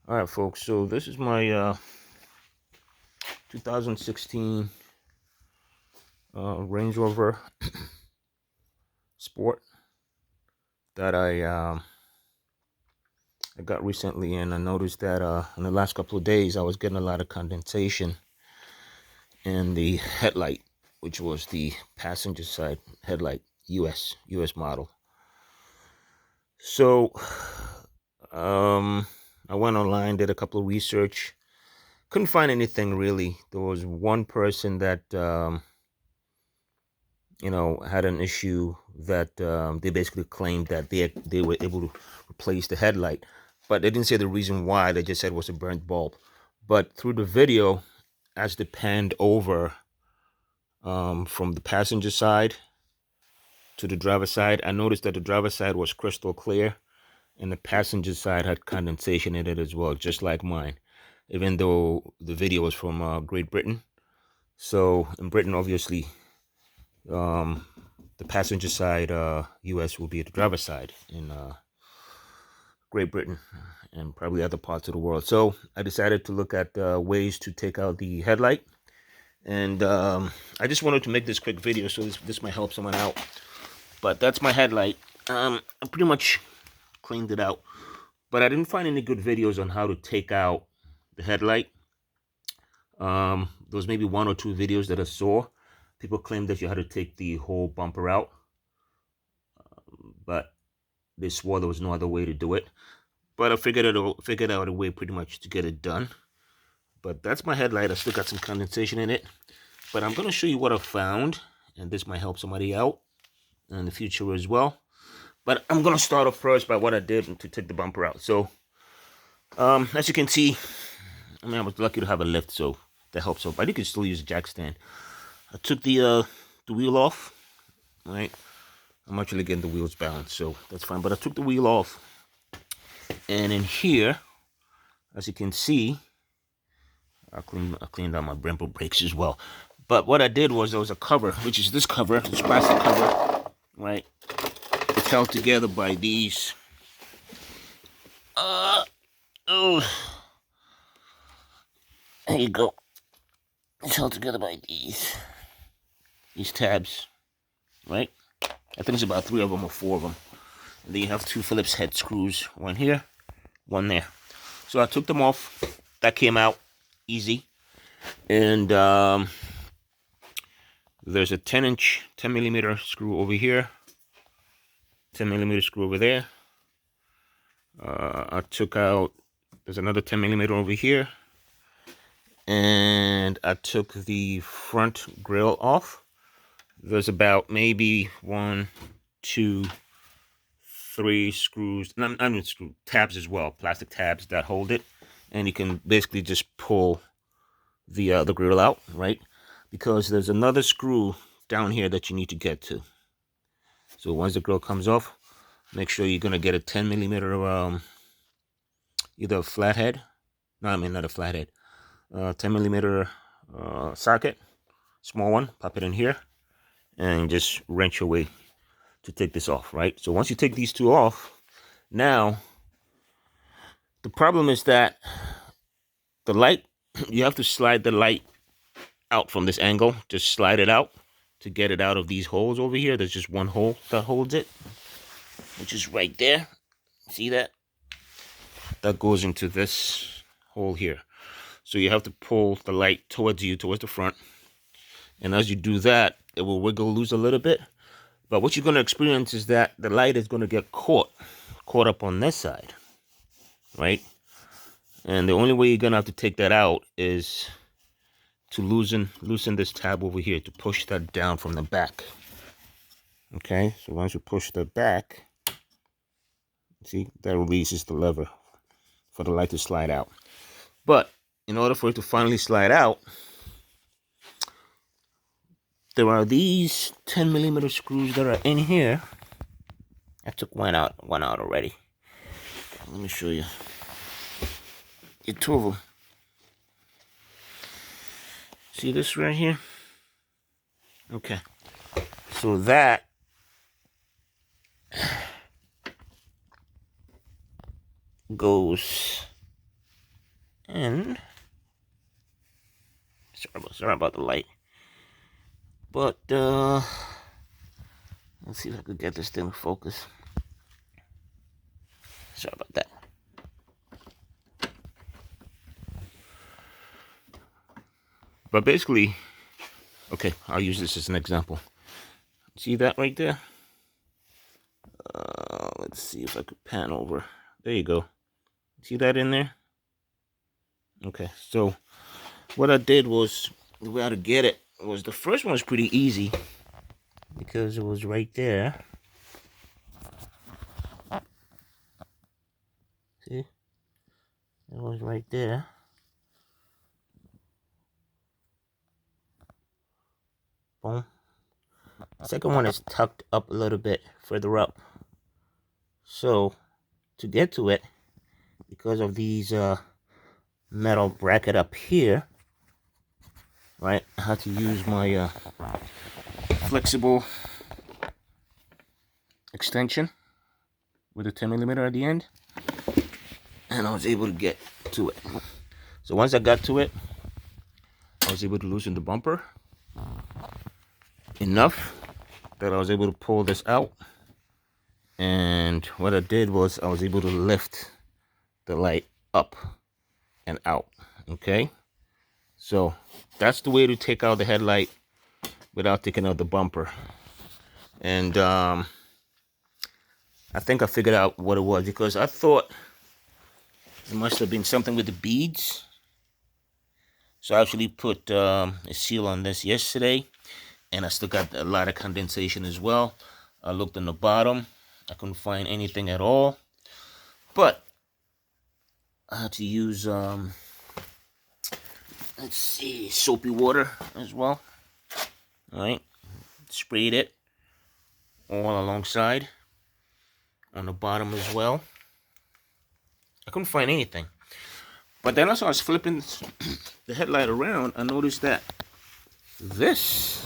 All right, folks. So this is my 2016 Range Rover Sport that I got recently, and I noticed that in the last couple of days I was getting a lot of condensation in the headlight, which was the passenger side headlight, US model. So I went online, did a couple of research. Couldn't find anything really. There was one person that had an issue that they basically claimed that they were able to replace the headlight, but they didn't say the reason why. They just said it was a burnt bulb. But through the video, as they panned over from the passenger side to the driver's side, I noticed that the driver's side was crystal clear, and the passenger side had condensation in it as well, just like mine. Even though the video was from Great Britain, so in Britain, obviously, the passenger side, US, will be the driver's side in Great Britain and probably other parts of the world. So I decided to look at ways to take out the headlight, and I just wanted to make this quick video, so this might help someone out. But that's my headlight. I pretty much cleaned it out, but I didn't find any good videos on how to take out the headlight. There was maybe one or two videos that I saw. People claimed that you had to take the whole bumper out, but they swore there was no other way to do it. But I figured out a way pretty much to get it done. But that's my headlight. I still got some condensation in it. But I'm going to show you what I found, and this might help somebody out in the future as well. But I'm going to start off first by what I did to take the bumper out. So, as you can see, I was lucky to have a lift, so that helps out. But you can still use a jack stand. I took the wheel off, right? I'm actually getting the wheels balanced, so that's fine. But I took the wheel off, and in here, as you can see, I cleaned out my Brembo brakes as well. But what I did was, there was a cover, which is this cover, this plastic cover, right? It's held together by these. There you go. It's held together by these tabs, right? I think it's about 3 of them or 4 of them. And then you have 2 Phillips head screws, one here, one there. So I took them off. That came out easy. And there's a 10 millimeter screw over here, 10 millimeter screw over there. I took out, there's another 10 millimeter over here. And I took the front grill off. There's about maybe 1, 2, 3 screws, I mean screw tabs as well, plastic tabs that hold it, and you can basically just pull the grill out, right? Because there's another screw down here that you need to get to. So once the grill comes off, make sure you're gonna get a 10 millimeter either a flathead, no, I mean not a flathead, 10 millimeter socket, small one. Pop it in here and just wrench your way to take this off, right? So once you take these 2 off, now the problem is that the light, you have to slide the light out from this angle. Just slide it out to get it out of these holes over here. There's just one hole that holds it, which is right there. See that? That goes into this hole here. So you have to pull the light towards you, towards the front. And as you do that, it will wiggle loose a little bit. But what you're going to experience is that the light is going to get caught up on this side, right? And the only way you're going to have to take that out is to loosen this tab over here, to push that down from the back. Okay, so once you push that back, see, that releases the lever for the light to slide out. But in order for it to finally slide out, there are these 10 millimeter screws that are in here. I took one out already. Let me show you. Get 2 of them. See this right here? Okay. So that goes And sorry about the light. But let's see if I could get this thing to focus. Sorry about that. But basically, okay, I'll use this as an example. See that right there? Let's see if I could pan over. There you go. See that in there? Okay, so what I did was, the way how to get it was, the first one was pretty easy because it was right there. See? It was right there. Boom. Second one is tucked up a little bit further up. So to get to it, because of these metal bracket up here, right, I had to use my flexible extension with a 10mm at the end, and I was able to get to it. So once I got to it, I was able to loosen the bumper enough that I was able to pull this out. And what I did was I was able to lift the light up and out. Okay, so that's the way to take out the headlight without taking out the bumper. And I think I figured out what it was, because I thought it must have been something with the beads. So I actually put a seal on this yesterday, and I still got a lot of condensation as well. I looked on the bottom, I couldn't find anything at all, but I had to use let's see, soapy water as well. All right, sprayed it all alongside on the bottom as well. I couldn't find anything, but then as I was flipping the headlight around, I noticed that this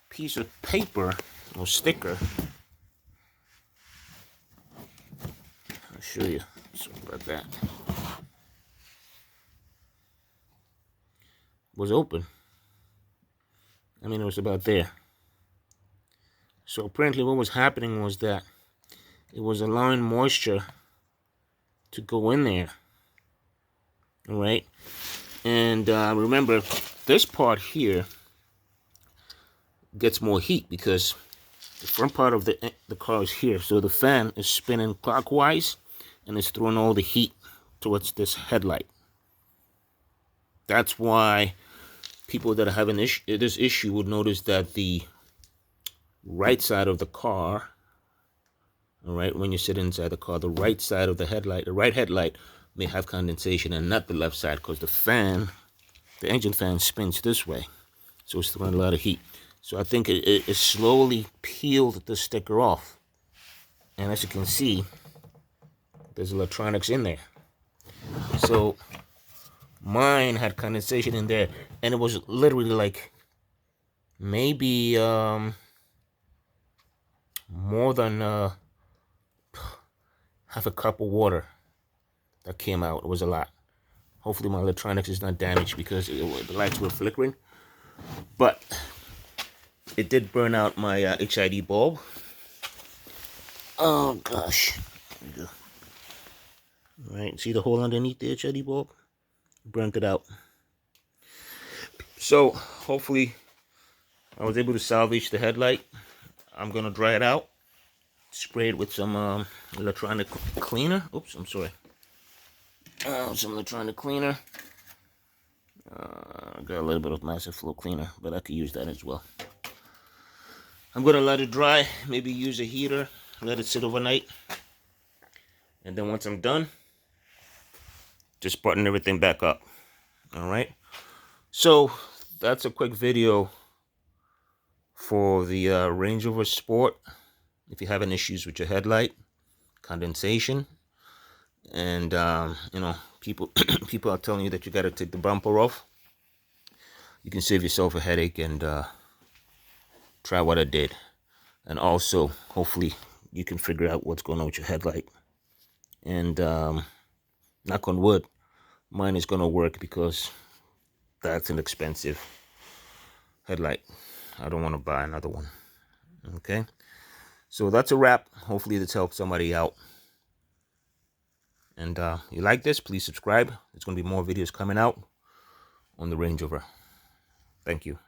piece of paper or sticker, I'll show you. Sorry about that. Was open. I mean, it was about there. So apparently what was happening was that it was allowing moisture to go in there. All right. And remember, this part here gets more heat because the front part of the car is here. So the fan is spinning clockwise and it's throwing all the heat towards this headlight. That's why people that are having this issue would notice that the right side of the car, all right, when you sit inside the car, the right side of the headlight, the right headlight may have condensation and not the left side, because the fan, the engine fan, spins this way. So it's throwing a lot of heat. So I think it slowly peeled the sticker off. And as you can see, there's electronics in there. So mine had condensation in there, and it was literally like maybe more than half a cup of water that came out. It was a lot. Hopefully my electronics is not damaged because the lights were flickering. But it did burn out my HID bulb. Oh gosh. There we go. All right, see the hole underneath the HID bulb? Burnt it out. So hopefully I was able to salvage the headlight. I'm gonna dry it out, spray it with some electronic cleaner. Oops, I'm sorry. Some electronic cleaner. Got a little bit of massive flow cleaner, but I could use that as well. I'm gonna let it dry, maybe use a heater, let it sit overnight, and then once I'm done, just button everything back up. All right, so that's a quick video for the Range Rover Sport. If you're having issues with your headlight, condensation, and you know, people are telling you that you got to take the bumper off, you can save yourself a headache and try what I did. And also, hopefully, you can figure out what's going on with your headlight. And knock on wood, mine is gonna work because that's an expensive headlight. I don't want to buy another one. Okay, so that's a wrap. Hopefully this helps somebody out. And you like this, please subscribe. There's going to be more videos coming out on the Range Rover. Thank you.